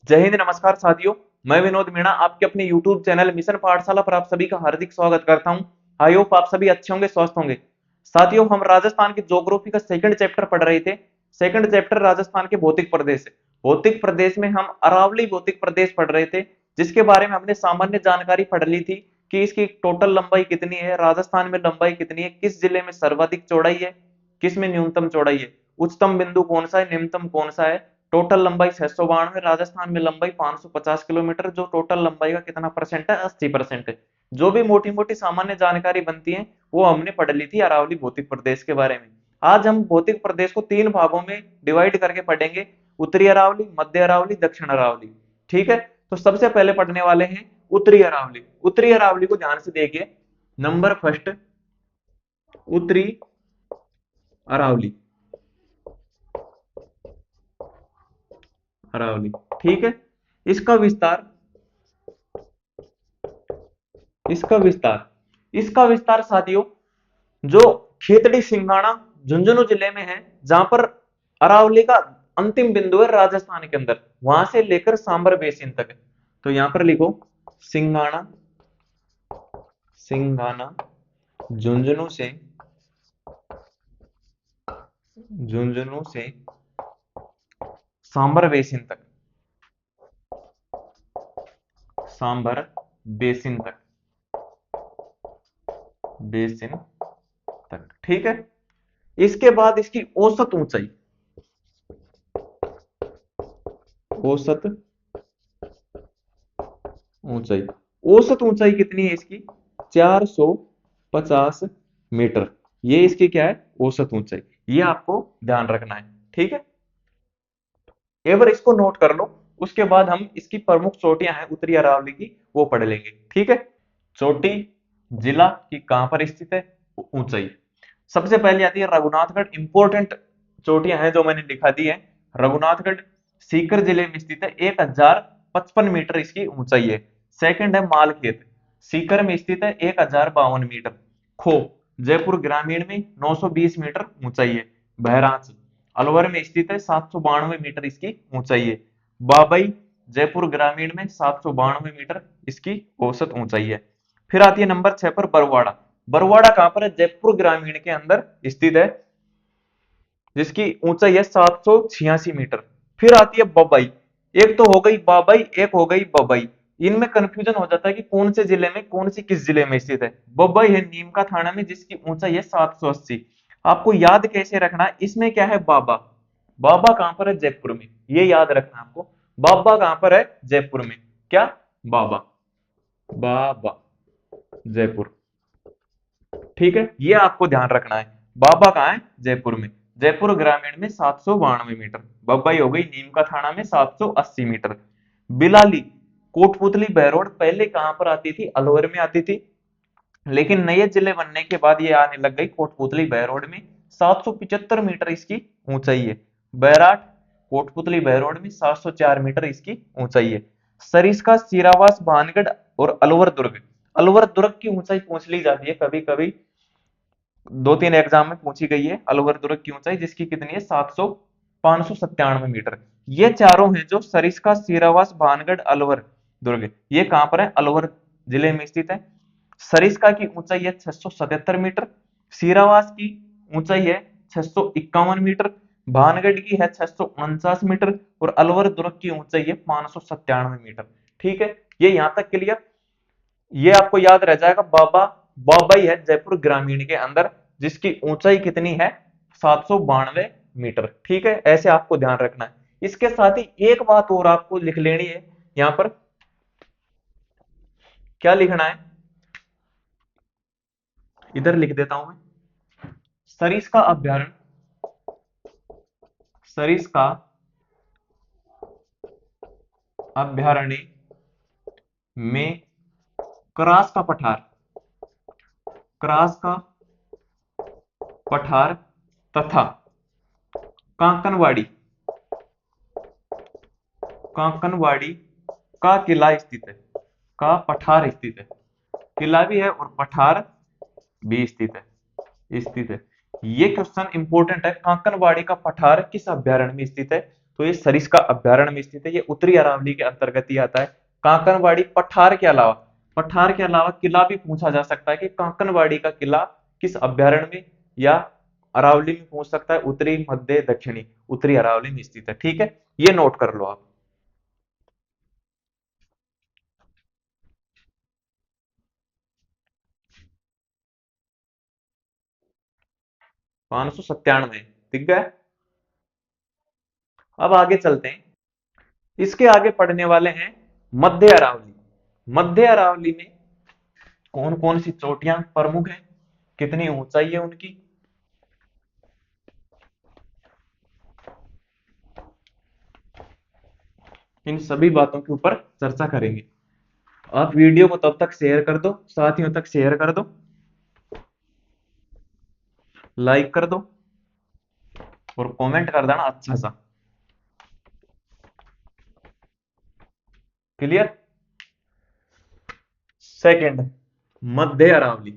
जय हिंद, नमस्कार साथियों। मैं विनोद मीणा आपके अपने YouTube चैनल मिशन पाठशाला पर आप सभी का हार्दिक स्वागत करता हूं। आई होप आप सभी अच्छे होंगे, स्वस्थ होंगे। साथियों, हम राजस्थान की ज्योग्राफी का सेकंड चैप्टर पढ़ रहे थे। सेकंड चैप्टर राजस्थान के भौतिक प्रदेश है। भौतिक प्रदेश में हम अरावली भौतिक प्रदेश पढ़ रहे थे, जिसके बारे में हमने सामान्य जानकारी पढ़ ली थी कि इसकी टोटल लंबाई कितनी है, राजस्थान में लंबाई कितनी है, किस जिले में सर्वाधिक चौड़ाई है, किस में न्यूनतम चौड़ाई है, उच्चतम बिंदु कौन सा है, निम्नतम कौन सा है। टोटल लंबाई 692, राजस्थान में लंबाई 550 किलोमीटर, जो टोटल लंबाई का कितना परसेंट है, 80% है। जो भी मोटी मोटी सामान्य जानकारी बनती है वो हमने पढ़ ली थी अरावली भौतिक प्रदेश के बारे में। आज हम भौतिक प्रदेश को तीन भागों में डिवाइड करके पढ़ेंगे: उत्तरी अरावली, मध्य अरावली, दक्षिण अरावली। ठीक है, तो सबसे पहले पढ़ने वाले हैं उत्तरी अरावली। उत्तरी अरावली को ध्यान से देखिए। नंबर फर्स्ट, उत्तरी अरावली। अरावली, ठीक है। इसका विस्तार इसका विस्तार इसका विस्तार साथियों, जो खेतड़ी सिंगाना झुंझुनू जिले में है, जहां पर अरावली का अंतिम बिंदु है राजस्थान के अंदर, वहां से लेकर सांबर बेसिन तक है। तो यहां पर लिखो सिंगाना। सिंगाना झुंझुनू से झुंझुनू से सांबर बेसिन तक, सांबर बेसिन तक, बेसिन तक, ठीक है। इसके बाद इसकी औसत ऊंचाई, औसत ऊंचाई औसत ऊंचाई कितनी है इसकी? 450 मीटर। ये इसकी क्या है? औसत ऊंचाई। ये आपको ध्यान रखना है, ठीक है। एक बार इसको नोट कर लो, उसके बाद हम इसकी प्रमुख चोटियां हैं उत्तरी अरावली की, वो पढ़ लेंगे, ठीक है। चोटी जिला की कहां पर स्थित है, ऊंचाई। सबसे पहले आती है रघुनाथगढ़। इंपोर्टेंट चोटियां हैं जो मैंने दिखा दी है। रघुनाथगढ़ सीकर जिले में स्थित है, 1055 मीटर इसकी ऊंचाई है। सेकंड है मालखेत, सीकर में स्थित है, 1052 मीटर। खो जयपुर ग्रामीण में 920 मीटर ऊंचाई है। बहरांच अलवर में स्थित है, 792 मीटर इसकी ऊंचाई है। बाबई जयपुर ग्रामीण में 792 मीटर इसकी औसत ऊंचाई है। फिर आती है नंबर 6 पर बरवाड़ा। बरवाड़ा कहां पर है? जयपुर ग्रामीण के अंदर स्थित है, जिसकी ऊंचाई है 786 मीटर। फिर आती है बबई। एक तो हो गई बाबई, एक हो गई बबई। इनमें कंफ्यूजन हो जाता है कि कौन से जिले में, कौन सी किस जिले में स्थित है। बबई है नीमका थाना में, जिसकी ऊंचाई है 780। आपको याद कैसे रखना है, इसमें क्या है? बाबा। बाबा कहां पर है? जयपुर में। ये याद रखना आपको। बाबा कहां पर है? जयपुर में। क्या? बाबा। बाबा जयपुर, ठीक है। ये आपको ध्यान रखना है। बाबा कहाँ है? जयपुर में। जयपुर ग्रामीण में 792 मीटर। बब्बई हो गई नीमका थाना में 780 मीटर। बिलाली कोटपुतली बहरोड पहले कहां पर आती थी? अलवर में आती थी, लेकिन नए जिले बनने के बाद ये आने लग गई कोटपुतली बहरोड में। 775 मीटर इसकी ऊंचाई है। बैराट कोटपुतली बहरोड में 704 मीटर इसकी ऊंचाई है। सरिस्का सीरावास भानगढ़ और अलवर दुर्ग। अलवर दुर्ग की ऊंचाई पूछ ली जाती है कभी कभी, दो तीन एग्जाम में पूछी गई है। अलवर दुर्ग की ऊंचाई जिसकी कितनी है? 597 मीटर। ये चारों हैं जो सरिस्का सीरावास भानगढ़ अलवर दुर्ग, ये कहां पर है? अलवर जिले में स्थित है। सरिस्का की ऊंचाई है 677 मीटर। सीरावास की ऊंचाई है 651 मीटर। भानगढ़ की है 649 मीटर। और अलवर दुर्ग की ऊंचाई है 597 मीटर। ठीक है, ये यहां तक क्लियर। ये आपको याद रह जाएगा। बाबा, बाबई है जयपुर ग्रामीण के अंदर, जिसकी ऊंचाई कितनी है? 792 मीटर। ठीक है, ऐसे आपको ध्यान रखना है। इसके साथ ही एक बात और आपको लिख लेनी है यहां पर। क्या लिखना है? इधर लिख देता हूं मैं। सरिस्का अभ्यारण्य, सरिस्का अभ्यारण्य में क्रास का पठार, क्रास का पठार तथा कांकनवाड़ी, कांकनवाड़ी का किला स्थित है, का पठार स्थित है। किला भी है और पठार भी स्थित है। ये क्वेश्चन इंपॉर्टेंट है। कांकनवाड़ी का पठार किस अभ्यारण्य में स्थित है? तो ये सरिस्का अभयारण्य में स्थित है, ये उत्तरी अरावली के अंतर्गत ही आता है। कांकरवाड़ी पठार के अलावा किला भी पूछा जा सकता है कि कांकरवाड़ी का किला किस अभयारण्य में या अरावली में पूछ सकता है, उत्तरी मध्य दक्षिणी उत्तरी अरावली में स्थित है। ठीक है, ये नोट कर लो आप। 597 दिख गया। अब आगे चलते हैं, इसके आगे पढ़ने वाले हैं मध्य अरावली। मध्य अरावली में कौन कौन सी चोटियां प्रमुख हैं, कितनी ऊंचाई है उनकी। इन सभी बातों के ऊपर चर्चा करेंगे। आप वीडियो को तब तक शेयर कर दो, साथियों तक शेयर कर दो, लाइक कर दो और कमेंट कर देना अच्छा सा। क्लियर। सेकंड, मध्य अरावली।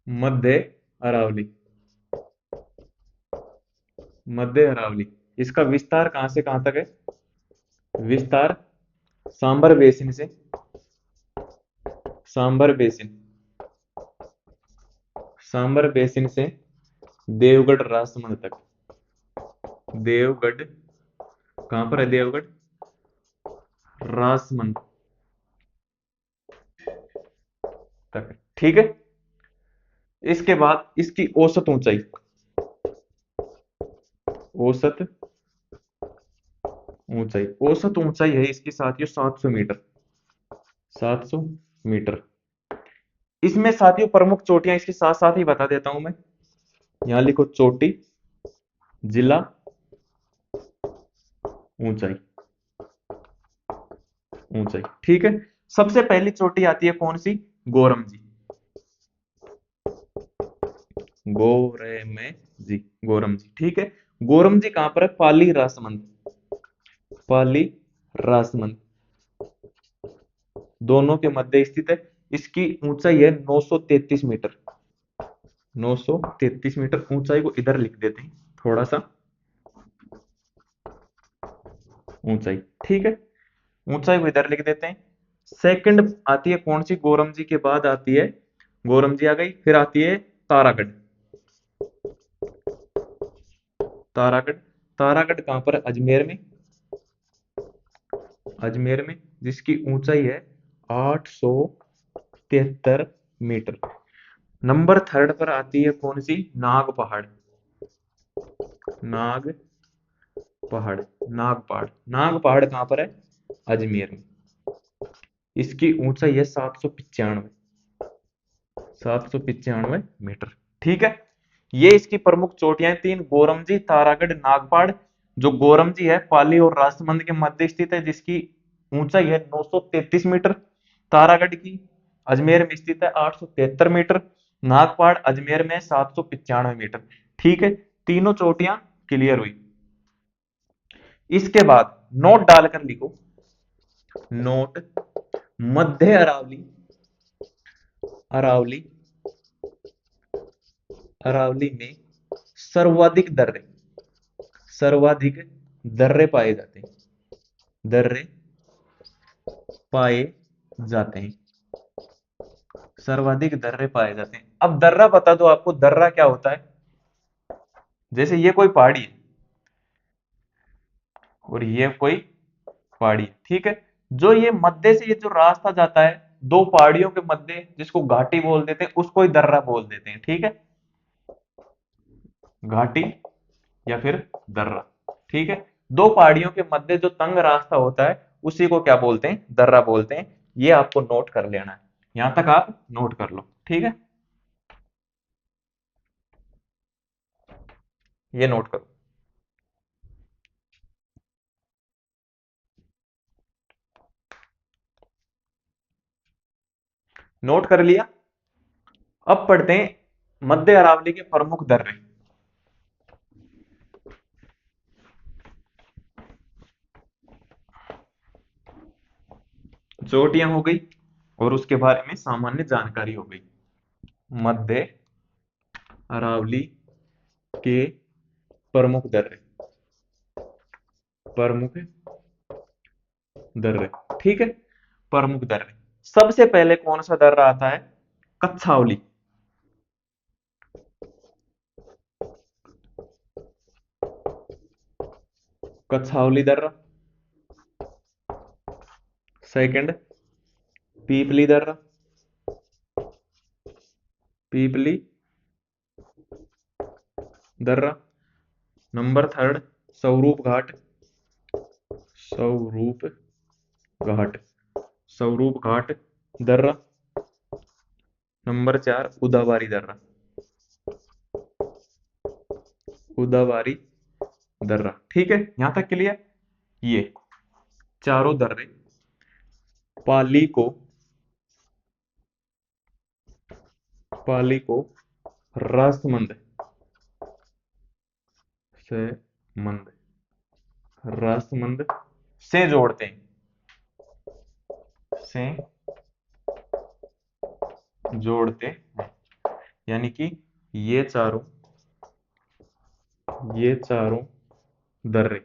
मध्य अरावली, मध्य अरावली, इसका विस्तार कहां से कहां तक है। विस्तार सांबर बेसिन से, सांबर बेसिन, सांबर बेसिन से देवगढ़ राजसमंद तक। देवगढ़, कहां पर है देवगढ़, राजसमंद तक। ठीक है। इसके बाद इसकी औसत ऊंचाई, औसत ऊंचाई, औसत ऊंचाई है इसकी साथियों 700 मीटर, 700 मीटर। इसमें साथियों प्रमुख चोटियां इसके साथ साथ ही बता देता हूं मैं। यहां लिखो चोटी, जिला, ऊंचाई, ऊंचाई। ठीक है। सबसे पहली चोटी आती है कौन सी, गोरमजी, गोरेमे जी, गोरमजी। ठीक है। गोरमजी कहां पर है, पाली राजसमंद, पाली राजसमंद दोनों के मध्य स्थित है। इसकी ऊंचाई है 933 मीटर, 933 मीटर। ऊंचाई को इधर लिख देते हैं थोड़ा सा, ऊंचाई। ठीक है, ऊंचाई को इधर लिख देते हैं। सेकंड आती है कौन सी, गोरमजी के बाद आती है, गोरमजी आ गई, फिर आती है तारागढ़, तारागढ़। तारागढ़ कहां पर है, अजमेर में, अजमेर में, जिसकी ऊंचाई है 873 मीटर। नंबर थर्ड पर आती है कौन सी, नाग पहाड़, नाग पहाड़, नाग पहाड़। नाग पहाड़ कहां पर है, अजमेर में। इसकी ऊंचाई है 795, 795 मीटर। ठीक है। ये इसकी प्रमुख चोटियां हैं तीन, गोरमजी, तारागढ़, नागपाड़। जो गोरमजी है पाली और राजसमंद के मध्य स्थित है, जिसकी ऊंचाई है 933 मीटर। तारागढ़ की अजमेर में स्थित है 873 मीटर। नागपाड़ अजमेर में 795 मीटर। ठीक है, तीनों चोटियां क्लियर हुई। इसके बाद नोट डालकर लिखो, नोट, मध्य अरावली, अरावली, अरावली में सर्वाधिक दर्रे, सर्वाधिक दर्रे पाए जाते हैं, दर्रे पाए जाते हैं, सर्वाधिक दर्रे पाए जाते हैं। अब दर्रा बता दो आपको, दर्रा क्या होता है। जैसे ये कोई पहाड़ी है और ये कोई पहाड़ी है, ठीक है। जो ये मध्य से ये जो रास्ता जाता है दो पहाड़ियों के मध्य, जिसको घाटी बोल देते हैं, उसको ही दर्रा बोल देते हैं। ठीक है, घाटी या फिर दर्रा। ठीक है, दो पहाड़ियों के मध्य जो तंग रास्ता होता है उसी को क्या बोलते हैं, दर्रा बोलते हैं। ये आपको नोट कर लेना है, यहां तक आप नोट कर लो। ठीक है, ये नोट करो। नोट कर लिया। अब पढ़ते हैं मध्य अरावली के प्रमुख दर्रे। चोटियां हो गई और उसके बारे में सामान्य जानकारी हो गई। मध्य अरावली के प्रमुख दर्रे, प्रमुख दर्रे, ठीक है। प्रमुख दर्रे, सबसे पहले कौन सा दर्रा आता है? कच्छावली। कच्छावली दर्रा। सेकंड, पीपली दर्रा। पीपली दर्रा। नंबर थर्ड, स्वरूप घाट। स्वरूप घाट। स्वरूप घाट दर्रा। नंबर चार, उदावारी दर्रा। उदावारी दर्रा, ठीक है, यहां तक क्लियर। ये चारों दर्रे पाली को पाली को राजसमंद से मंद राजसमंद से जोड़ते हैं, से जोड़ते हैं। यानी कि ये चारों ये चारों दर्रे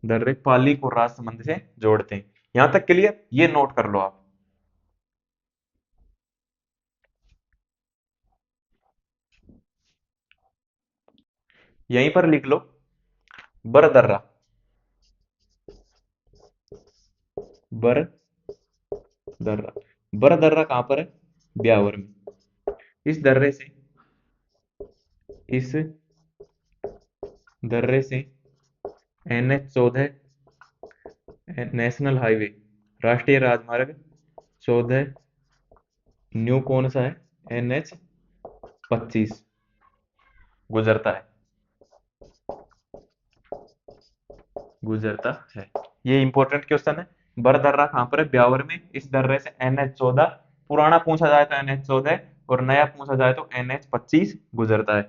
दर्रे पाली को राजसमंद से जोड़ते हैं। यहां तक क्लियर, ये नोट कर लो आप। यहीं पर लिख लो, बरदर्रा। बरदर्रा। बरदर्रा कहां पर है? ब्यावर में। इस दर्रे से इस दर्रे से NH 14 नेशनल हाईवे, राष्ट्रीय राजमार्ग 14, न्यू कौन सा है? NH 25 गुजरता है, गुजरता है। ये इंपॉर्टेंट क्वेश्चन है। बरदर्रा कहां पर है? ब्यावर में। इस दर्रे से NH 14, पुराना पूछा जाए तो NH 14 और नया पूछा जाए तो NH 25 गुजरता है।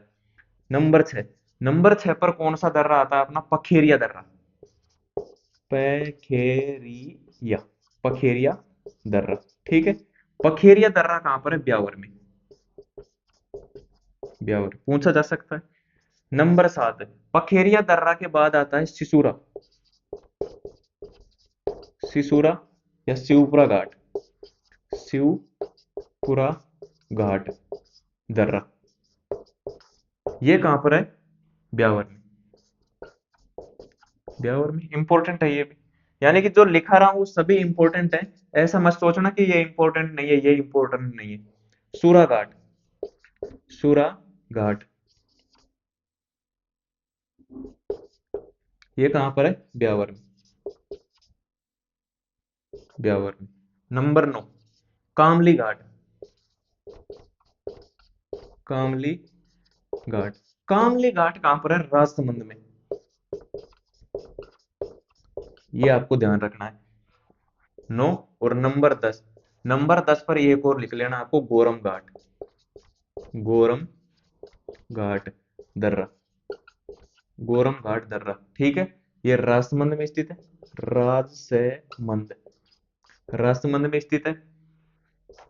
नंबर 6 पर कौन सा दर्रा आता है अपना? पखेरिया दर्रा। पखेरिया पखेरिया दर्रा, ठीक है। पखेरिया दर्रा कहां पर है? ब्यावर में। ब्यावर पूछा जा सकता है। नंबर 7, पखेरिया दर्रा के बाद आता है सिसुरा। सिसुरा या शिवपुरा घाट। शिवपुरा घाट दर्रा, ये कहां पर है? ब्यावर में। ब्यावर में इंपॉर्टेंट है ये भी। यानी कि जो लिखा रहा हूं वो सभी इंपॉर्टेंट है। ऐसा मत सोचना कि ये इंपॉर्टेंट नहीं है, ये इंपॉर्टेंट नहीं है। सूरा घाट, सूरा घाट, ये कहां पर है? ब्यावर में। ब्यावर में। नंबर 9, कामली घाट। कामली घाट। कामली घाट कहां पर है? राजसमंद में। ये आपको ध्यान रखना है। 9 और नंबर 10 पर एक और लिख लेना आपको, गोरम घाट। गोरम घाट दर्रा। गोरम घाट दर्रा, ठीक है। ये राजसमंद में स्थित है। राजसमंद राजसमंद में स्थित है।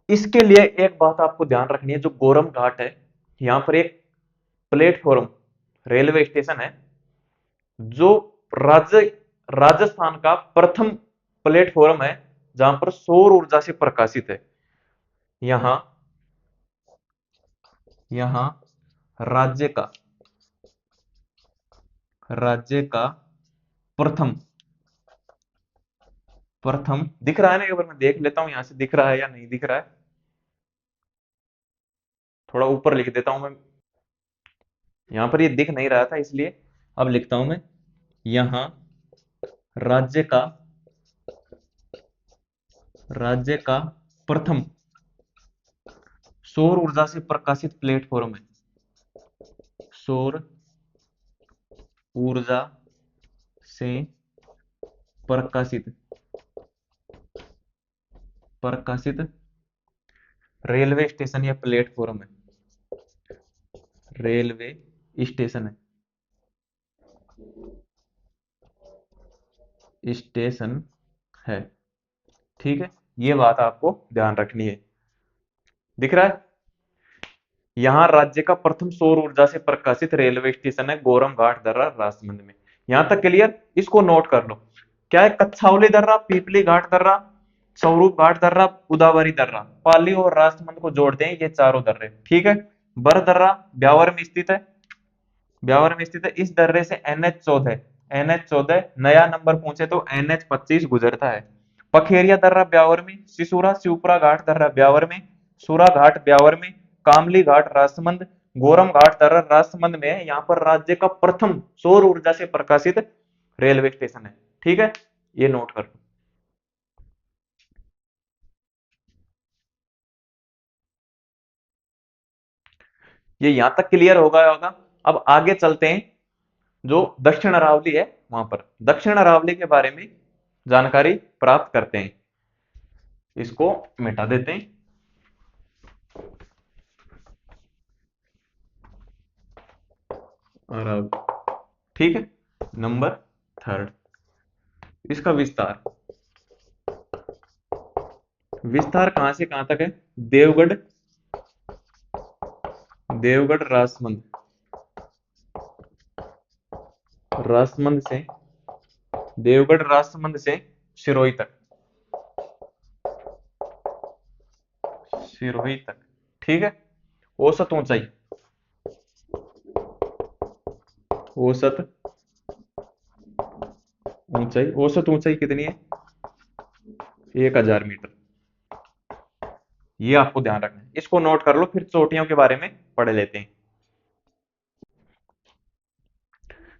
इसके लिए एक बात आपको ध्यान रखनी है, जो गोरम घाट है, यहाँ पर एक प्लेटफॉर्म रेलवे स्टेशन है, जो राज्य राजस्थान का प्रथम प्लेटफॉर्म है, जहां पर सौर ऊर्जा से प्रकाशित है। यहां यहां राज्य का राज्य का प्रथम प्रथम दिख रहा है ना? एक बार मैं देख लेता हूं यहां से दिख रहा है या नहीं दिख रहा है। थोड़ा ऊपर लिख देता हूं मैं, यहां पर ये दिख नहीं रहा था इसलिए अब लिखता हूं मैं। यहां राज्य का राज्य का प्रथम सौर ऊर्जा से प्रकाशित प्लेटफॉर्म है। सौर ऊर्जा से प्रकाशित प्रकाशित रेलवे स्टेशन या प्लेटफॉर्म है। रेलवे स्टेशन स्टेशन है, ठीक है। ये बात आपको ध्यान रखनी है। दिख रहा है? यहां राज्य का प्रथम सौर ऊर्जा से प्रकाशित रेलवे स्टेशन है गोरम घाट दर्रा राजसमंद में। यहां तक क्लियर? इसको नोट कर लो। क्या है? कच्छावली दर्रा, पीपली घाट दर्रा, स्वरूप घाट दर्रा, उदावरी दर्रा, पाली और राजमंद को जोड़ते हैं ये चारों दर्रे, ठीक है। बर दर्रा ब्यावर में स्थित है, ब्यावर में स्थित है। इस दर्रे से NH14 नया नंबर पूछे तो NH25 गुजरता है। पखेरिया दर्रा ब्यावर में, सिसुरा शिवपुरा घाट दर्रा ब्यावर में, सुरा घाट ब्यावर में, कामली घाट राजसमंद, गोरम घाट दर्रा राजसमंद में है। यहाँ पर राज्य का प्रथम सौर ऊर्जा से प्रकाशित रेलवे स्टेशन है, ठीक है। ये नोट कर लो। ये यहां तक क्लियर होगा। अब आगे चलते हैं, जो दक्षिण अरावली है वहां पर, दक्षिण अरावली के बारे में जानकारी प्राप्त करते हैं। इसको मिटा देते हैं। ठीक है। नंबर थर्ड, इसका विस्तार, विस्तार कहां से कहां तक है? देवगढ़, देवगढ़ राजसमंद, राजसमंद से, देवगढ़ राजसमंद से सिरोही तक, सिरोही तक, ठीक है। औसत ऊंचाई, औसत ऊंचाई, औसत ऊंचाई कितनी है? 1000 मीटर। ये आपको ध्यान रखना है, इसको नोट कर लो, फिर चोटियों के बारे में पढ़ लेते हैं।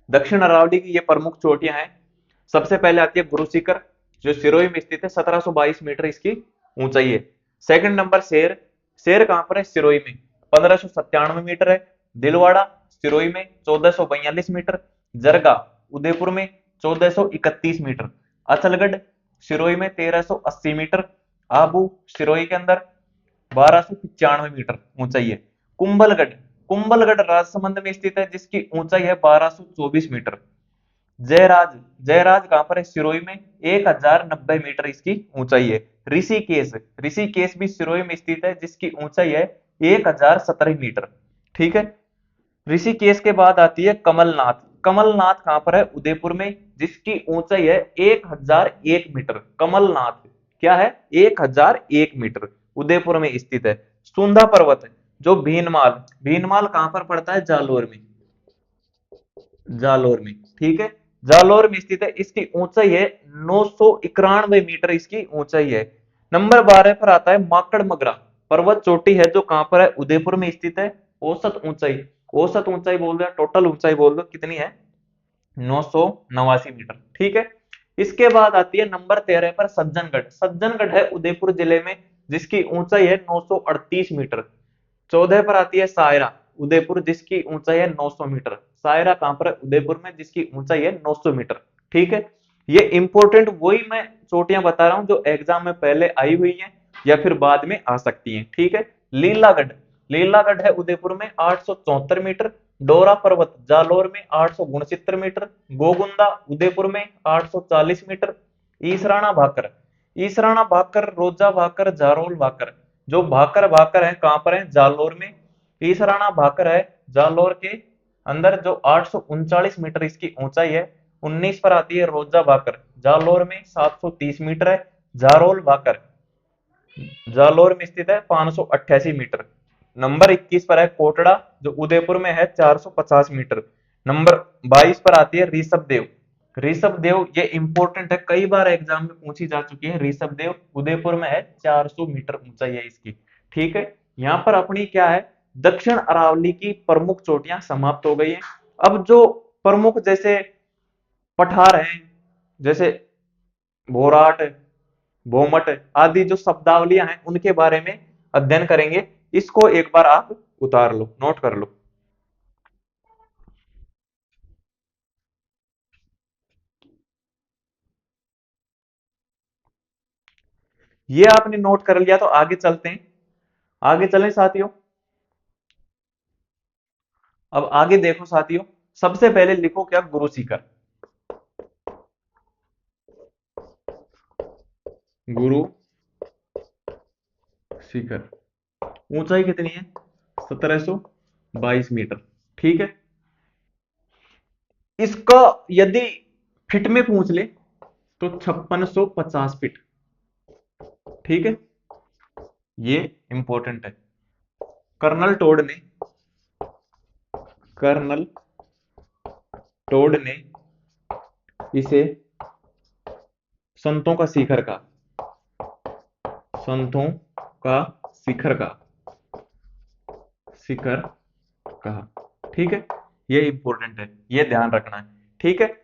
दक्षिण अरावली की ये प्रमुख चोटियां हैं। सबसे पहले आती है गुरु शिखर, जो सिरोही में स्थित है, 1722 मीटर इसकी ऊंचाई है। सेकंड नंबर शेर, शेर कहां पर है? सिरोही में, 1597 मीटर है। दिलवाड़ा सिरोही में 1442 मीटर। जरगा उदयपुर में 1431 मीटर। अचलगढ़ सिरोही में 1380 मीटर। आबू सिरोही के अंदर 1295 मीटर ऊंचाई है। कुंभलगढ़, कुंभलगढ़ राजसमंद में स्थित है, जिसकी ऊंचाई है 1224 मीटर। जयराज, जयराज कहां पर है? सिरोही में, 1090 मीटर इसकी ऊंचाई है। ऋषिकेश, ऋषिकेश भी सिरोही में स्थित है, जिसकी ऊंचाई है 1017 मीटर, ठीक है। ऋषिकेश के बाद आती है कमलनाथ, कमलनाथ कहां पर है? उदयपुर में, जिसकी ऊंचाई है 1001 मीटर। कमलनाथ क्या है? 1001 मीटर, उदयपुर में स्थित है। सुंधा पर्वत, जो भीनमाल, भीनमाल कहां पर पड़ता है? जालोर में, जालोर में, ठीक है। जालोर में स्थित है, इसकी ऊंचाई है 991 मीटर इसकी ऊंचाई है। नंबर 12 पर आता है माकड़ मगरा पर्वत चोटी है, जो कहां पर है? उदयपुर में स्थित है। औसत ऊंचाई, औसत ऊंचाई बोल दो, टोटल ऊंचाई बोल दो, कितनी है? 989 मीटर, ठीक है। इसके बाद आती है नंबर 13 पर सज्जनगढ़, सज्जनगढ़ है उदयपुर जिले में, जिसकी ऊंचाई है 938 मीटर। 14 पर आती है सायरा उदयपुर, जिसकी ऊंचाई है 900 मीटर। सायरा कहां पर है? उदयपुर में, जिसकी ऊंचाई है 900 मीटर, ठीक है। ये इंपॉर्टेंट वही मैं चोटियां बता रहा हूं जो एग्जाम में पहले आई हुई है या फिर बाद में आ सकती हैं, ठीक है। लीलागढ़, लीलागढ़ है उदयपुर में, 874 मीटर। डोरा पर्वत जालोर में 869 मीटर। गोगुंदा उदयपुर में 840 मीटर। ईसराणा भाकर, ईसराणा भाकर, रोजा भाकर, जारोल भाकर, जो भाकर भाकर है कहां पर है? जालोर में। ईसराणा भाकर है जालोर के अंदर, जो 839 मीटर इसकी ऊंचाई है। 19 पर आती है रोजा भाकर, जालोर में 730 मीटर है। जारोल भाकर जालोर में स्थित है, 588 मीटर। नंबर 21 पर है कोटड़ा, जो उदयपुर में है, 450 मीटर। नंबर 22 पर आती है ऋषभ देव, ऋषभ देव ये इंपॉर्टेंट है, कई बार एग्जाम में पूछी जा चुकी है। ऋषभ देव उदयपुर में है, 400 मीटर ऊंचाई है इसकी, ठीक है। यहाँ पर अपनी क्या है? दक्षिण अरावली की प्रमुख चोटियां समाप्त हो गई हैं। अब जो प्रमुख जैसे पठार हैं, जैसे भोराट, भोमट आदि जो शब्दावलियां हैं, उनके बारे में अध्ययन करेंगे। इसको एक बार आप उतार लो, नोट कर लो। ये आपने नोट कर लिया तो आगे चलते हैं, आगे चलें साथियों। अब आगे देखो साथियों, सबसे पहले लिखो क्या? गुरु शिखर, गुरु शिखर ऊंचाई कितनी है? 1722 मीटर, ठीक है। इसका यदि फिट में पूछ ले तो 5650 फीट। ठीक है, ये इंपॉर्टेंट है। कर्नल टोड ने कर्नल टोड ने इसे संतों का शिखर का संतों का शिखर का शिखर कहा। ठीक है, ये इंपॉर्टेंट है, ये ध्यान रखना है। ठीक है,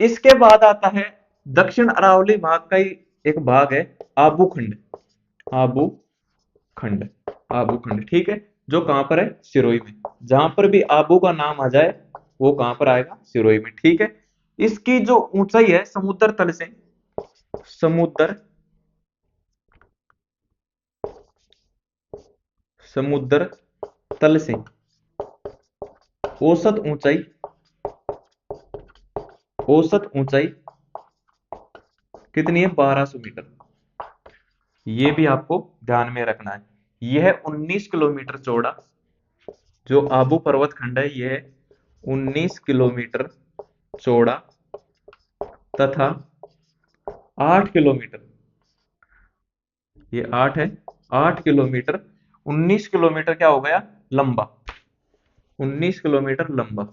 इसके बाद आता है दक्षिण अरावली भाग का ही एक भाग है, आबू खंड। आबू खंड आबू खंड, ठीक है, जो कहां पर है, सिरोही में। जहां पर भी आबू का नाम आ जाए वो कहां पर आएगा, सिरोही में। ठीक है, इसकी जो ऊंचाई है समुद्र तल से समुद्र समुद्र तल से औसत ऊंचाई औसत ऊंचाई कितनी है, 1200 मीटर। ये भी आपको ध्यान में रखना है। यह 19 किलोमीटर चौड़ा जो आबू पर्वत खंड है, यह 19 किलोमीटर चौड़ा तथा 8 किलोमीटर, ये 8 है, 8 किलोमीटर, 19 किलोमीटर क्या हो गया, लंबा। 19 किलोमीटर लंबा,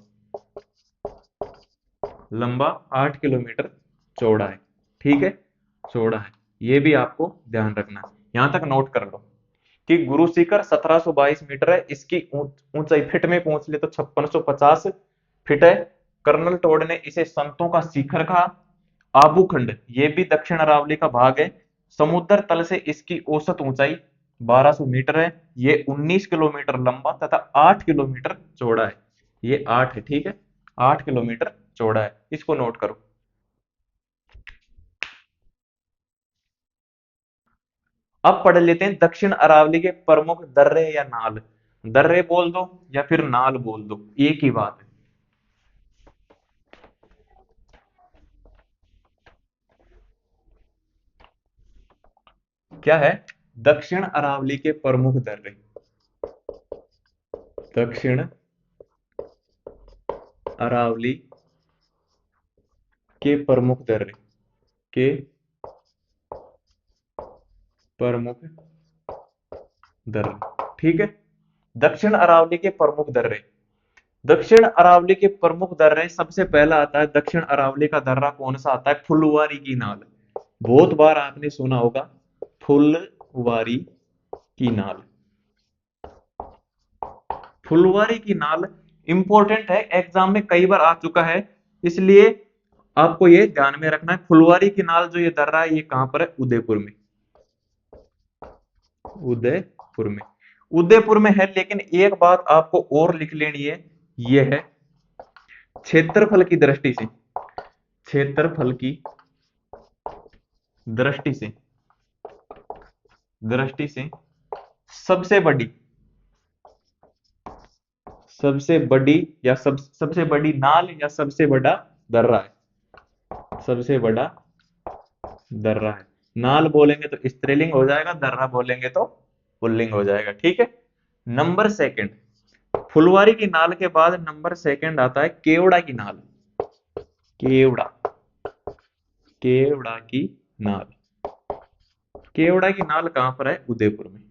लंबा 8 किलोमीटर चौड़ा है। ठीक है, चौड़ा है, ये भी आपको ध्यान रखना है। यहां तक नोट कर लो कि गुरु शिखर 1722 मीटर है, इसकी ऊंचाई फिट में पहुंच ले तो 5650 फीट है। कर्नल टोड ने इसे संतों का शिखर कहा। आबू खंड ये भी दक्षिण अरावली का भाग है, समुद्र तल से इसकी औसत ऊंचाई 1200 मीटर है। ये 19 किलोमीटर लंबा तथा 8 किलोमीटर चौड़ा है। ये 8 है, ठीक है, 8 किलोमीटर चौड़ा है, इसको नोट करो। अब पढ़ लेते हैं दक्षिण अरावली के प्रमुख दर्रे या नाल। दर्रे बोल दो या फिर नाल बोल दो, एक ही बात है। क्या है, दक्षिण अरावली के प्रमुख दर्रे। दक्षिण अरावली के प्रमुख दर्रे के प्रमुख दर्रे, ठीक है। दक्षिण अरावली के प्रमुख दर्रे, दक्षिण अरावली के प्रमुख दर्रे, सबसे पहला आता है दक्षिण अरावली का दर्रा कौन सा आता है, फुलवारी की नाल। बहुत बार आपने सुना होगा फुलवारी की नाल। फुलवारी की नाल इंपॉर्टेंट है, एग्जाम में कई बार आ चुका है, इसलिए आपको ये ध्यान में रखना है। फुलवारी की नाल जो ये दर्रा है, ये कहां पर है, उदयपुर में। उदयपुर में, उदयपुर में है। लेकिन एक बात आपको और लिख लेनी है, ये है क्षेत्रफल की दृष्टि से, क्षेत्रफल की दृष्टि से दृष्टि से सबसे बड़ी, सबसे बड़ी या सबसे बड़ी नाल या सबसे बड़ा दर्रा है, सबसे बड़ा दर्रा है। नाल बोलेंगे तो स्त्रीलिंग हो जाएगा, दर्रा बोलेंगे तो पुल्लिंग हो जाएगा। ठीक है, नंबर सेकंड, फुलवारी की नाल के बाद नंबर सेकंड आता है केवड़ा की नाल। केवड़ा, केवड़ा की नाल, केवड़ा की नाल कहां पर है, उदयपुर में।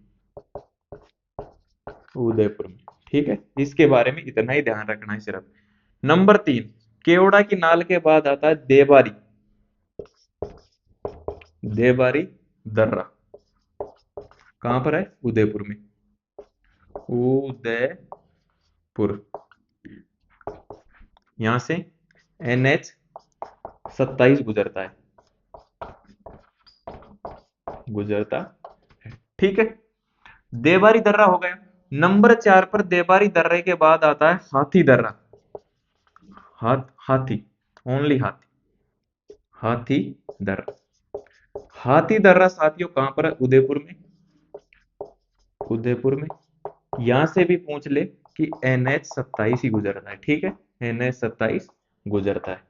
उदयपुर में, ठीक है, इसके बारे में इतना ही ध्यान रखना है सिर्फ। नंबर तीन, केवड़ा की नाल के बाद आता है देवारी। देवारी दर्रा कहां पर है, उदयपुर में। उदयपुर, यहां से NH 27 गुजरता है, गुजरता है। ठीक है, देवारी दर्रा हो गया। नंबर 4 पर देवारी दर्रे के बाद आता है हाथी दर्रा। हाथी, ओनली हाथी, हाथी दर्रा। हाथी दर्रा साथियों कहां पर है, उदयपुर में। उदयपुर में, यहां से भी पूछ ले कि NH 27 ही गुजरता है। ठीक है, NH 27 गुजरता है,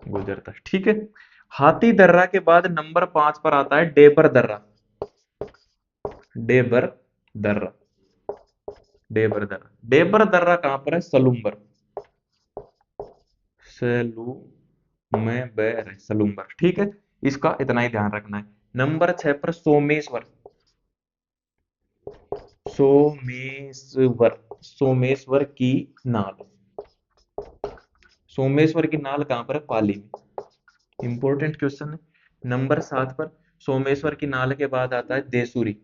गुजरता है। ठीक है, हाथी दर्रा के बाद नंबर 5 पर आता है डेबर दर्रा। डेबर दर्रा, डेबर दर्रा, डेबर दर्रा कहां पर है, सलूम्बर। सलूम्बर, ठीक है। इसका इतना ही ध्यान रखना है। नंबर 6 पर सोमेश्वर। सोमेश्वर, सोमेश्वर की नाल। सोमेश्वर की नाल कहां पर है? पाली में। इंपॉर्टेंट क्वेश्चन है। नंबर 7 पर सोमेश्वर की नाल के बाद आता है देसूरी।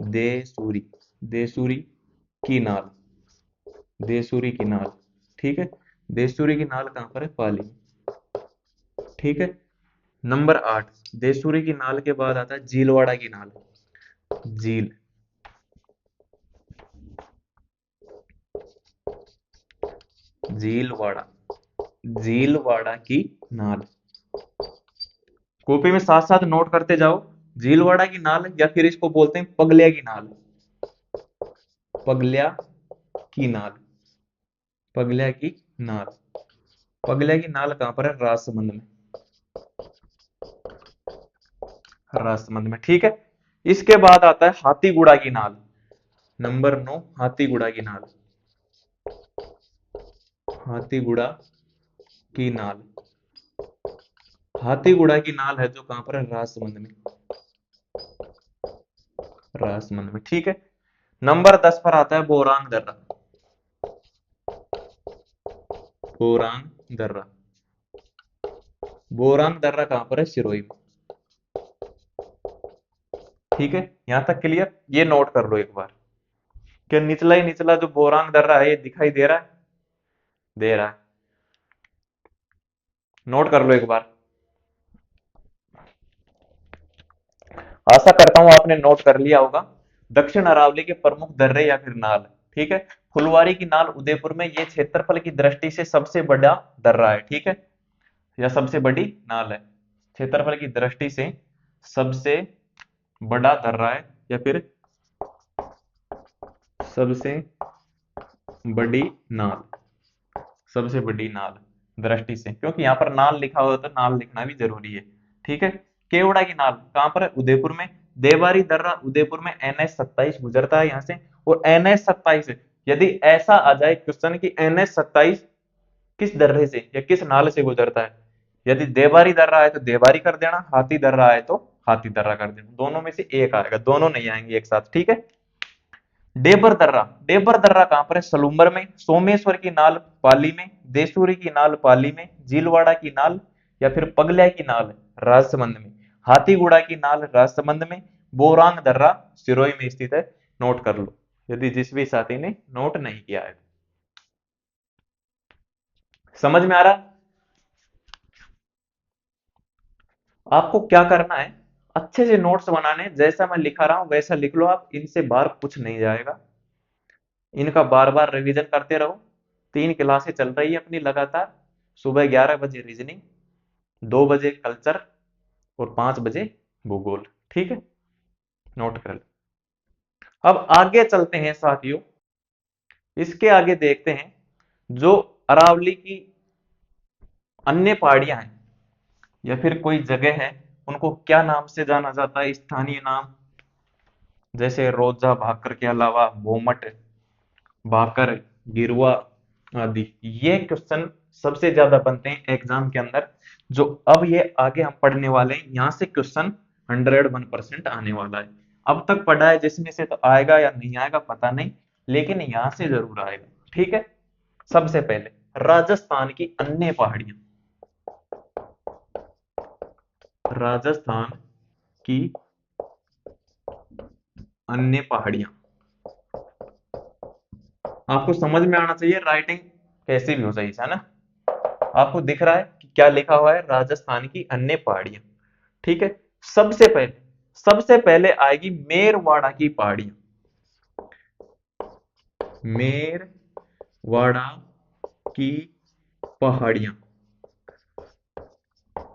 देसूरी, देसूरी की नाल। देसूरी की नाल, ठीक है। देसूरी की नाल कहां पर है? पाली में, ठीक है। नंबर 8, देसूरी की नाल के बाद आता है झीलवाड़ा की नाल। झील, झीलवाड़ा, झीलवाड़ा की नाल। कॉपी में साथ साथ नोट करते जाओ। झीलवाड़ा की नाल, या फिर इसको बोलते हैं पगलिया की नाल। पगलिया की नाल, पगलिया की नाल। पगलिया की नाल कहां पर है? राजसमंद में, राजसमंद में, ठीक है। इसके बाद आता है हाथीगुड़ा की नाल। नंबर 9, हाथीगुड़ा की नाल। हाथीगुड़ा की नाल। हाथीगुड़ा की नाल है जो कहां पर है? राजसमंद में, राजसमंद में, ठीक है। नंबर 10 पर आता है बोरांग दर्रा। बोरांग दर्रा, बोरांग दर्रा कहां पर है? सिरोही में, ठीक है। यहां तक क्लियर? ये नोट कर लो एक बार कि निचला ही निचला जो बोरांग दर्रा है ये दिखाई दे रहा है? दे रहा है। नोट कर लो एक बार। आशा करता हूं आपने नोट कर लिया होगा। दक्षिण अरावली के प्रमुख दर्रे या फिर नाल, ठीक है। फुलवारी की नाल उदयपुर में, ये क्षेत्रफल की दृष्टि से सबसे बड़ा दर्रा है, ठीक है, या सबसे बड़ी नाल है। क्षेत्रफल की दृष्टि से सबसे बड़ा दर्रा है, या फिर सबसे बड़ी नाल। सबसे बड़ी नाल दृष्टि से, क्योंकि यहाँ पर नाल लिखा हुआ तो नाल लिखना भी जरूरी है, ठीक है। केवड़ा की नाल कहां पर है? उदयपुर में। देवारी दर्रा उदयपुर में, NH 27 गुजरता है यहाँ से। और NH 27, यदि ऐसा आ जाए क्वेश्चन की NH 27 किस दर्रे से या किस नाल से गुजरता है, यदि देवारी दर्रा है तो देवारी कर देना, हाथी दर्रा है तो हाथी दर्रा कर देना, दोनों में से एक आएगा, दोनों नहीं आएंगे एक साथ, ठीक है। डेबर दर्रा, डेबर दर्रा कहां पर है? सलूम्बर में। सोमेश्वर की नाल पाली में, देसूरी की नाल पाली में, झीलवाड़ा की नाल या फिर पगलिया की नाल राजसमंद में, हाथीगुड़ा की नाल राजसमंद में, बोरांग दर्रा सिरोही में स्थित है। नोट कर लो यदि जिस भी साथी ने नोट नहीं किया है। समझ में आ रहा? आपको क्या करना है, अच्छे से नोट्स बनाने, जैसा मैं लिखा रहा हूं वैसा लिख लो आप, इनसे बाहर कुछ नहीं जाएगा। इनका बार बार रिवीजन करते रहो। 3 क्लासें चल रही है अपनी लगातार। सुबह 11 बजे रीजनिंग, 2 बजे कल्चर और 5 बजे भूगोल, ठीक है। नोट कर लो। अब आगे चलते हैं साथियों। इसके आगे देखते हैं जो अरावली की अन्य पहाड़ियां हैं या फिर कोई जगह है, उनको क्या नाम से जाना जाता है, स्थानीय नाम। जैसे रोजा भाकर के अलावा बोमट, भाकर, गिरुआ आदि। ये क्वेश्चन सबसे ज्यादा बनते हैं एग्जाम के अंदर। जो अब ये आगे हम पढ़ने वाले हैं, यहाँ से क्वेश्चन 101% आने वाला है। अब तक पढ़ा है जिसमें से तो आएगा या नहीं आएगा पता नहीं, लेकिन यहाँ से जरूर आएगा, ठीक है। सबसे पहले राजस्थान की अन्य पहाड़ियां। राजस्थान की अन्य पहाड़ियां, आपको समझ में आना चाहिए, राइटिंग कैसी भी हो सही है ना। आपको दिख रहा है कि क्या लिखा हुआ है? राजस्थान की अन्य पहाड़ियां, ठीक है। सबसे पहले आएगी मेरवाड़ा की पहाड़ियां। मेरवाड़ा की पहाड़ियां।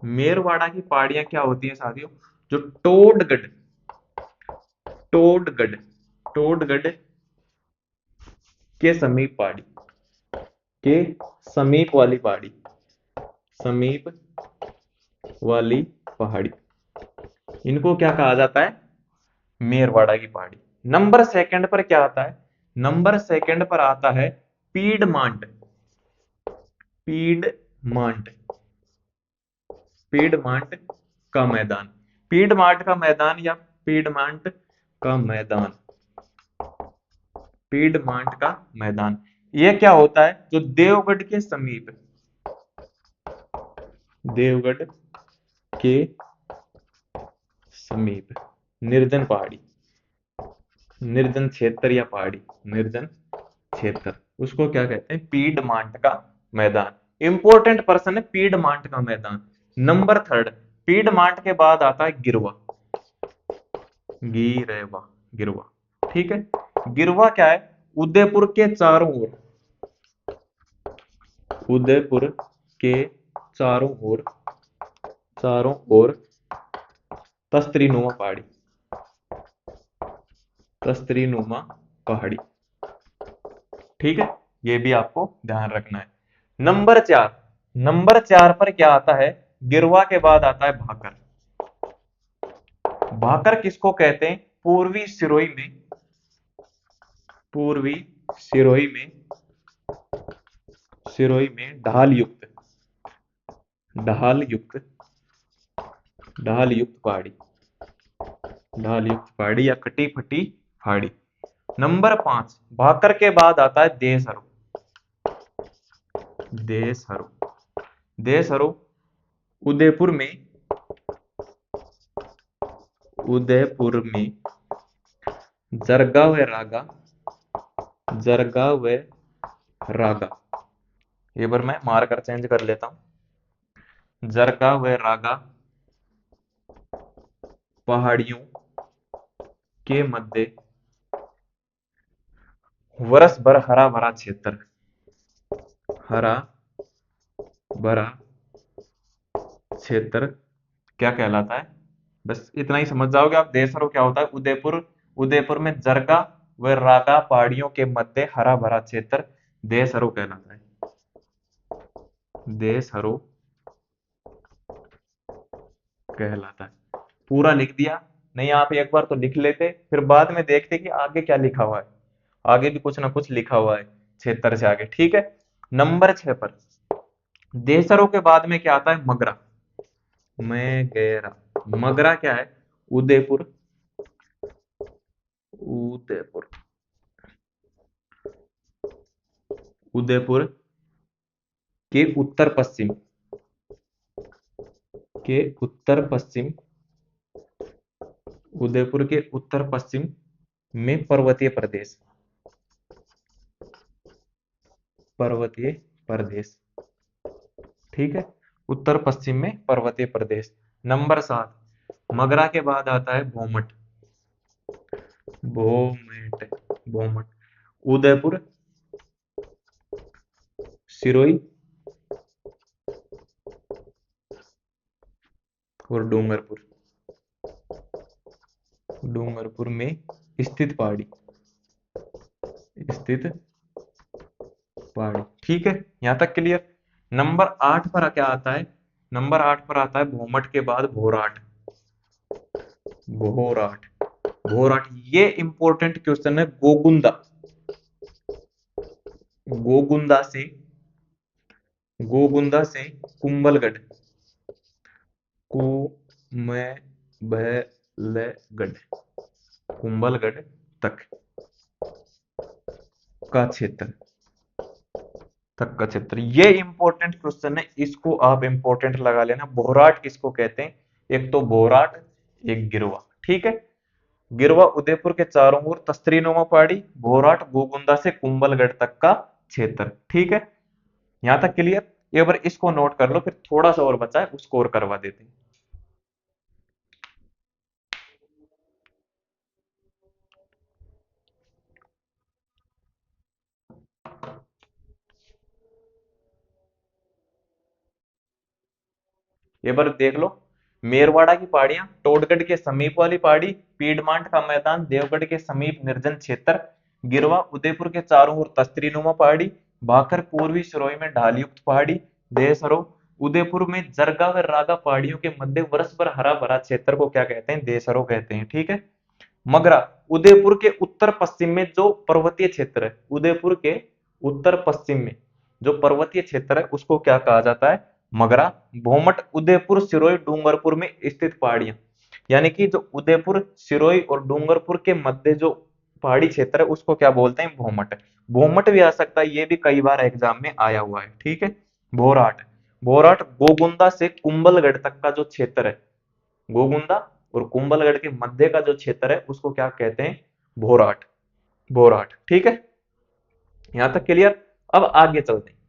मेरवाड़ा की पहाड़ियां क्या होती है साथियों? जो टोडगढ़, टोडगढ़, टोडगढ़ के समीप पहाड़ी, के समीप वाली पहाड़ी, समीप वाली पहाड़ी, इनको क्या कहा जाता है? मेरवाड़ा की पहाड़ी। नंबर सेकंड पर क्या आता है? नंबर सेकंड पर आता है पीडमांट। मांट, पीडमांट का मैदान, पीडमांट का मैदान या पीडमांट का मैदान, पीडमांट का मैदान, ये क्या होता है? जो देवगढ़ के समीप, देवगढ़ के समीप निर्जन पहाड़ी, निर्जन क्षेत्र या पहाड़ी, निर्जन क्षेत्र, उसको क्या कहते हैं? पीडमांट का मैदान। इंपॉर्टेंट पर्सन है पीडमांट का मैदान। नंबर थर्ड, पीडमांट के बाद आता है गिरवा, गिरेवा, गिरवा, ठीक है। गिरवा क्या है? उदयपुर के चारों ओर, उदयपुर के चारों ओर, चारों ओर तस्त्रीनुमा पहाड़ी, तस्त्रीनुमा पहाड़ी, ठीक है। ये भी आपको ध्यान रखना है। नंबर चार, नंबर चार पर क्या आता है? गिरवा के बाद आता है भाकर। भाकर किसको कहते हैं? पूर्वी सिरोही में, पूर्वी सिरोही में, सिरोही में ढाल युक्त, ढाल युक्त, ढाल युक्त पहाड़ी, ढाल युक्त पहाड़ी या कटी फटी पहाड़ी। नंबर पांच, भाकर के बाद आता है देशहरो, देशहरो, देशहरो उदयपुर में, उदयपुर में जरगा व रागा, जरगा व रागा, ये बार मैं मार्कर चेंज कर लेता हूं। जरगा व रागा पहाड़ियों के मध्य वर्ष भर हरा भरा क्षेत्र, हरा भरा क्षेत्र क्या कहलाता है? बस इतना ही समझ जाओगे आप। देशहरो क्या होता है? उदयपुर, उदयपुर में जरगा व रागा पहाड़ियों के मध्य हरा भरा क्षेत्र देशहरो कहलाता है, देशहरो कहलाता है। पूरा लिख दिया? नहीं, आप एक बार तो लिख लेते, फिर बाद में देखते कि आगे क्या लिखा हुआ है। आगे भी कुछ ना कुछ लिखा हुआ है क्षेत्र से आगे, ठीक है। नंबर 6 पर देशहरो के बाद में क्या आता है? मगरा, मैगेरा, मगरा क्या है? उदयपुर, उदयपुर, उदयपुर के उत्तर पश्चिम, के उत्तर पश्चिम, उदयपुर के उत्तर पश्चिम में पर्वतीय प्रदेश, पर्वतीय प्रदेश, ठीक है। उत्तर पश्चिम में पर्वतीय प्रदेश। नंबर 7, मगरा के बाद आता है भोमट, भोमेट, भोमट उदयपुर, सिरोही और डूंगरपुर, डूंगरपुर में स्थित पहाड़ी, स्थित पहाड़ी, ठीक है। यहां तक क्लियर। नंबर 8 पर क्या आता है? नंबर 8 पर आता है भोमट के बाद भोराट, भोराट, भोराट, ये इंपॉर्टेंट क्वेश्चन है। गोगुंदा, गोगुंदा से, गोगुंदा से कुंभलगढ़, कुंभलगढ़, कुंभलगढ़ तक का क्षेत्र, तक का क्षेत्र, ये इंपॉर्टेंट क्वेश्चन है, इसको आप इंपॉर्टेंट लगा लेना। भोराट किसको कहते हैं? एक तो भोराट, एक गिरवा, ठीक है। गिरवा उदयपुर के चारों ओर तस्तरीनुमा पहाड़ी, भोराट गोगुंदा से कुंभलगढ़ तक का क्षेत्र, ठीक है। यहां तक क्लियर। एक बार इसको नोट कर लो, फिर थोड़ा सा और बचा है उसको और करवा देते हैं। ये बार देख लो, मेरवाड़ा की पहाड़ियां, टोडगढ़ के समीप वाली पहाड़ी, पीडमांट का मैदान, देवगढ़ के समीप निर्जन क्षेत्र, गिरवा उदयपुर के चारों ओर तस्तरीनुमा पहाड़ी, भाखर पूर्वी सिरोही में ढालयुक्त पहाड़ी, देशहरो उदयपुर में जरगा व रागा पहाड़ियों के मध्य वर्ष भर हरा भरा क्षेत्र को क्या कहते हैं? देशहरो कहते हैं, ठीक है। मगरा उदयपुर के उत्तर पश्चिम में जो पर्वतीय क्षेत्र है, उदयपुर के उत्तर पश्चिम में जो पर्वतीय क्षेत्र है उसको क्या कहा जाता है? मगरा। भोमट उदयपुर, सिरोही, डूंगरपुर में स्थित पहाड़ियां, यानी कि जो उदयपुर, सिरोही और डूंगरपुर के मध्य जो पहाड़ी क्षेत्र है उसको क्या बोलते हैं? भोमट। भोमट भी आ सकता है, ये भी कई बार एग्जाम में आया हुआ है, ठीक है। भोराट। भोराट गोगुंदा से कुंभलगढ़ तक का जो क्षेत्र है, गोगुंदा और कुंभलगढ़ के मध्य का जो क्षेत्र है उसको क्या कहते हैं? भोराट। भोराट, ठीक है। यहां तक क्लियर। अब आगे चलते हैं।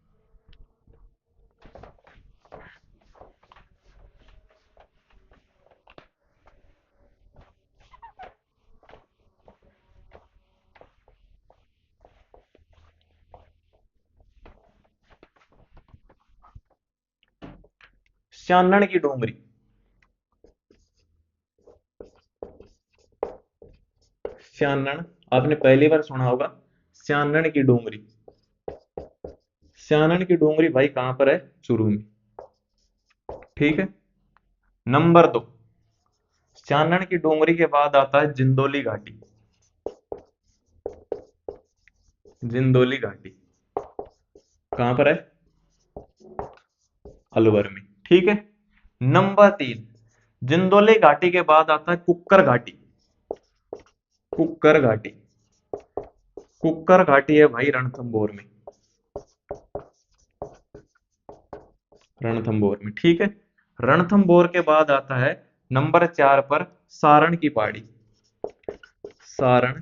स्यानन की डोंगरी। स्यानन, आपने पहली बार सुना होगा। स्यानन की डोंगरी। स्यानन की डोंगरी भाई कहां पर है? चुरू में, ठीक है। नंबर 2, स्यानन की डोंगरी के बाद आता है जिंदोली घाटी। जिंदोली घाटी कहां पर है? अलवर में, ठीक है। नंबर 3, जिंदोली घाटी के बाद आता है कुक्कर घाटी। कुक्कर घाटी। कुक्कर घाटी है भाई रणथंभौर में। रणथंभौर में, ठीक है। रणथंभौर के बाद आता है नंबर 4 पर सारण की पहाड़ी। सारण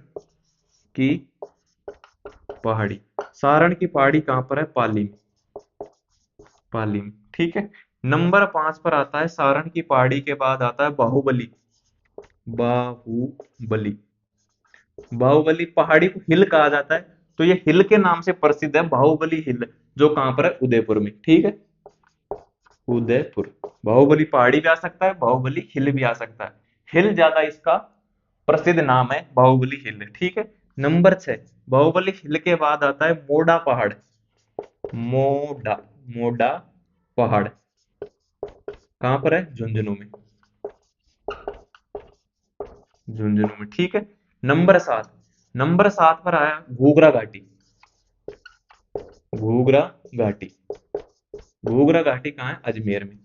की पहाड़ी। सारण की पहाड़ी कहां पर है? पाली में। पाली में, ठीक है। नंबर 5 पर आता है सारण की पहाड़ी के बाद आता है बाहुबली। बाहुबली। बाहुबली पहाड़ी को हिल कहा जाता है, तो ये हिल के नाम से प्रसिद्ध है, बाहुबली हिल, जो कहां पर है? उदयपुर में, ठीक है। उदयपुर। बाहुबली पहाड़ी भी आ सकता है, बाहुबली हिल भी आ सकता है। हिल ज्यादा इसका प्रसिद्ध नाम है, बाहुबली हिल, ठीक है। नंबर 6, बाहुबली हिल के बाद आता है मोडा पहाड़। मोडा। मोडा पहाड़ कहां पर है? झुंझुनू में। झुंझुनू में, ठीक है। नंबर 7, नंबर 7 पर आया घूघरा घाटी। घूघरा घाटी। घूघरा घाटी कहाँ है? अजमेर में।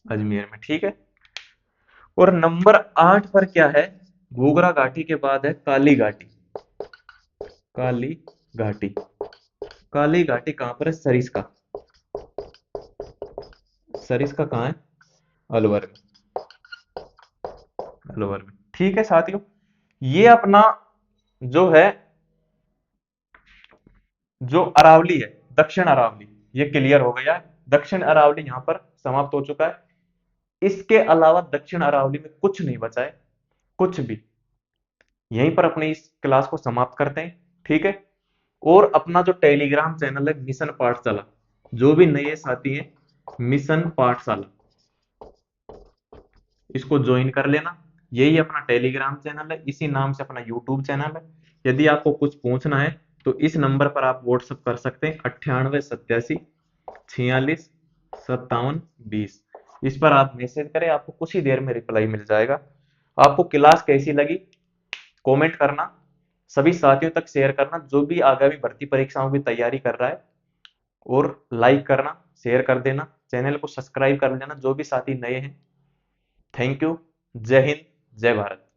अजमेर में, ठीक है। और नंबर 8 पर क्या है? घूघरा घाटी के बाद है काली घाटी। काली घाटी। काली घाटी कहां पर है? सरिस्का। सरिस्का कहाँ है? अलवर में। अलवर में, ठीक है साथियों। ये अपना जो है, जो अरावली है, दक्षिण अरावली, ये क्लियर हो गया है। दक्षिण अरावली यहां पर समाप्त हो चुका है। इसके अलावा दक्षिण अरावली में कुछ नहीं बचा है, कुछ भी। यहीं पर अपनी इस क्लास को समाप्त करते हैं, ठीक है। और अपना जो टेलीग्राम चैनल है मिशन पाठशाला, जो भी नए साथी हैं, मिशन पाठशाला, इसको ज्वाइन कर लेना। यही अपना टेलीग्राम चैनल है, इसी नाम से अपना यूट्यूब चैनल है। यदि आपको कुछ पूछना है तो इस नंबर पर आप व्हाट्सअप कर सकते हैं, 9887465720। इस पर आप मैसेज करें, आपको कुछ ही देर में रिप्लाई मिल जाएगा। आपको क्लास कैसी लगी कमेंट करना, सभी साथियों तक शेयर करना जो भी आगामी भर्ती परीक्षाओं की तैयारी कर रहा है, और लाइक करना, शेयर कर देना, चैनल को सब्सक्राइब कर लेना जो भी साथी नए हैं। Thank you. जय हिंद, जय भारत।